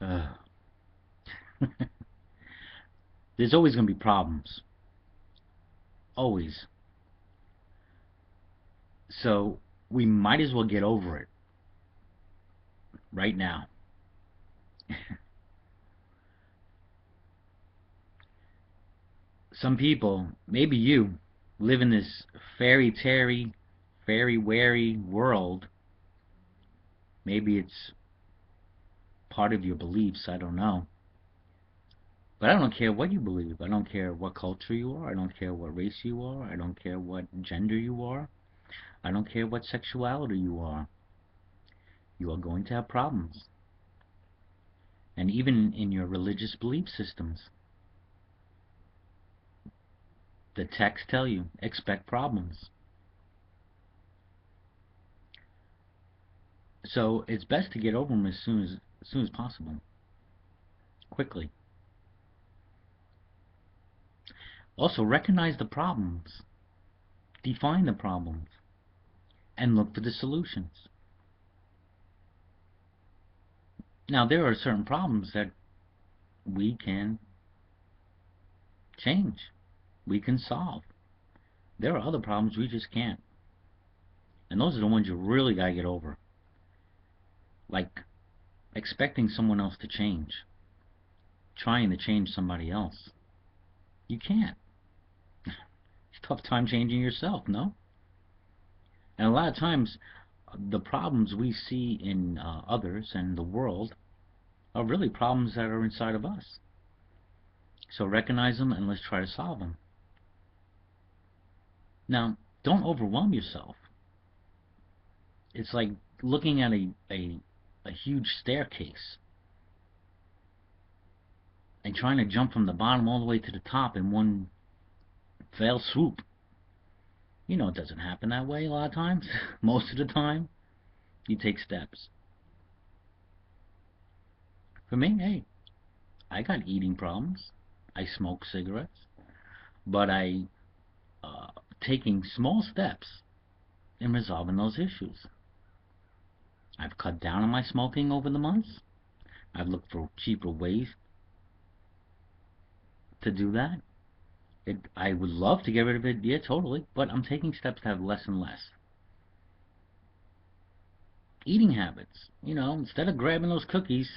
uh, there's always going to be problems. Always. So we might as well get over it right now. Some people, maybe you, live in this fairy wary world. Maybe it's part of your beliefs, I don't know. But I don't care what you believe. I don't care what culture you are. I don't care what race you are. I don't care what gender you are. I don't care what sexuality you are. You are going to have problems. And even in your religious belief systems, the texts tell you, expect problems. So it's best to get over them as soon as possible, quickly. Also, recognize the problems, define the problems, and look for the solutions. Now, there are certain problems that we can change, we can solve. There are other problems we just can't. And those are the ones you really gotta get over. Like expecting someone else to change, trying to change somebody else. You can't. It's a tough time changing yourself, no? And a lot of times, the problems we see in others and the world are really problems that are inside of us. So recognize them and let's try to solve them. Now, don't overwhelm yourself. It's like looking at a huge staircase and trying to jump from the bottom all the way to the top in one fell swoop. You know it doesn't happen that way a lot of times. Most of the time, you take steps. For me, hey, I got eating problems. I smoke cigarettes, but I uh, taking small steps in resolving those issues. I've cut down on my smoking over the months. I've looked for cheaper ways to do that. I would love to get rid of it, yeah, totally, but I'm taking steps to have less and less. Eating habits, instead of grabbing those cookies,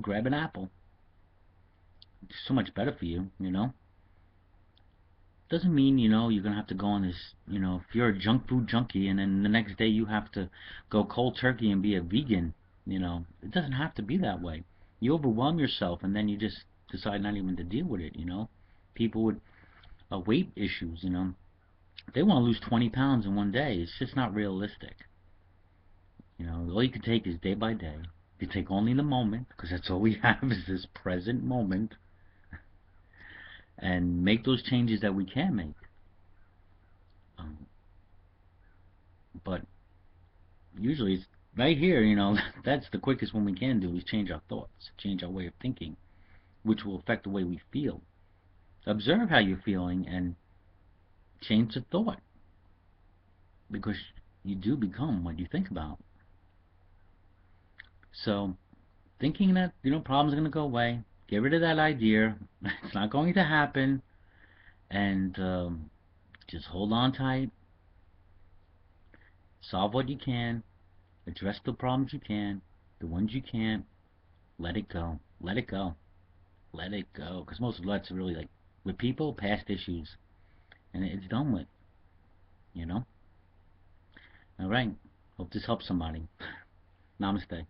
grab an apple. It's so much better for you. Doesn't mean, you're gonna have to go on this, if you're a junk food junkie and then the next day you have to go cold turkey and be a vegan, it doesn't have to be that way. You overwhelm yourself and then you just decide not even to deal with it. People with weight issues, they want to lose 20 pounds in one day. It's just not realistic. All you can take is day by day. You take only the moment, because that's all we have is this present moment, and make those changes that we can make. Um, but usually it's right here, that's the quickest one we can do is change our thoughts, change our way of thinking, which will affect the way we feel. Observe how you're feeling and change the thought, because you do become what you think about. So thinking that problems are going to go away, get rid of that idea. It's not going to happen, and just hold on tight. Solve what you can. Address the problems you can. The ones you can't, let it go. Let it go. Let it go. Because most of that's really like with people, past issues, and it's done with. You know. All right. Hope this helps somebody. Namaste.